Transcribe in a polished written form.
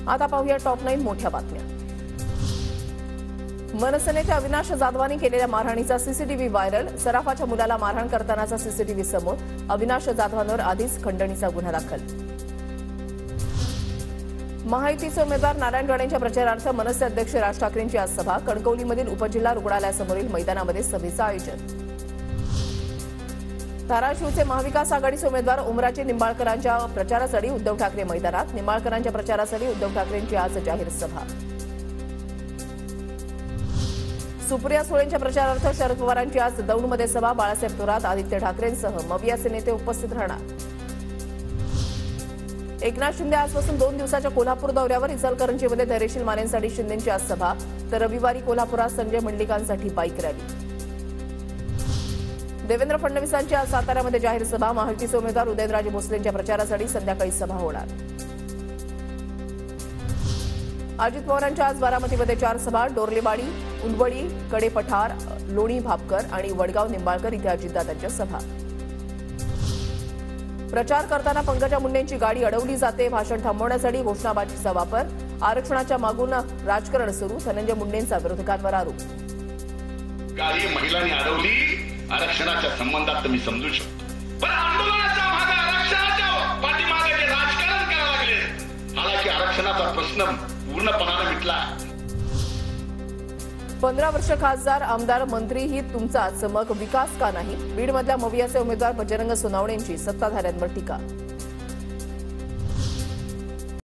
आता पाहूया टॉप 9 मोठ्या बातम्या। मनसेनेते अविनाश जाधवांनी केलेल्या मारहाणीचा सीसीटीव्ही व्हायरल। सराफाच्या मुलाला मारहाण करतानाचा सीसीटीव्ही समोर। अविनाश जाधवांवर आधीच खंडणीचा गुन्हा दाखल। महायुतीचे उमेदवार नारायण राणेंच्या प्रचारार्थ मनसे अध्यक्ष राज ठाकरेंची आज सभा। कणकवलीमधील उपजिल्हा रुग्णालयासमोरील मैदानामध्ये सभेचं आयोजन। धाराशिवचे महाविकास आघाडीचे उमेदवार ओमराजे निंबाळकरांच्या प्रचारासाठी उद्धव ठाकरे मैदानात। निंबाळकरांच्या प्रचारासाठी उद्धव ठाकरेंची आज जाहीर सभा। सुप्रिया सुळेंच्या प्रचारार्थ शरद पवारांची आज दौंडमध्ये सभा। बाळासाहेब थोरात, आदित्य ठाकरेंसह मवियाचे नेते उपस्थित राहणार। एकनाथ शिंदे आजपासून 2 दिवसाच्या कोल्हापूर दौऱ्यावर। इचलकरंजीमध्ये धैर्यशील मानेंसाठी शिंदेंची आज सभा, तर रविवारी कोल्हापुरात संजय मंडलिकांसाठी बाईक रॅली। देवेंद्र फडणवीसांची आज साताऱ्यामध्ये जाहीर सभा। महायुतीचे उमेदवार उदयनराजे भोसलेंच्या प्रचारासाठी संध्याकाळी सभा होणार। अजित पवारांच्या आज बारामतीमध्ये 4 सभा। डोरलेवाडी, उलवडी, कडेपठार, लोणी भापकर आणि वडगाव निंबाळकर इथे अजितदादांच्या सभा। प्रचार करताना पंकजा मुंडेंची गाडी अडवली जाते। भाषण थांबवण्यासाठी घोषणाबाजीचा वापर। आरक्षणाच्या मागून राजकारण सुरू। धनंजय मुंडेंचा विरोधकांवर आरोप। गाडी महिलांनी अडवली आरक्षणाच्या संबंधात मी समजू शकतो, पण आंदोलनाच्या मागे आरक्षणाच्या पाठीमागे जे राजकारण करायला लागले, हालाकी आरक्षणाचा प्रश्न पूर्णपणाने मिटला। 15 वर्ष खासदार, आमदार, मंत्री ही तुमचाच, मग विकास का नाही? बीडमधल्या मवियाचे उमेदवार बजरंग सोनावणेंची सत्ताधाऱ्यांवर टीका।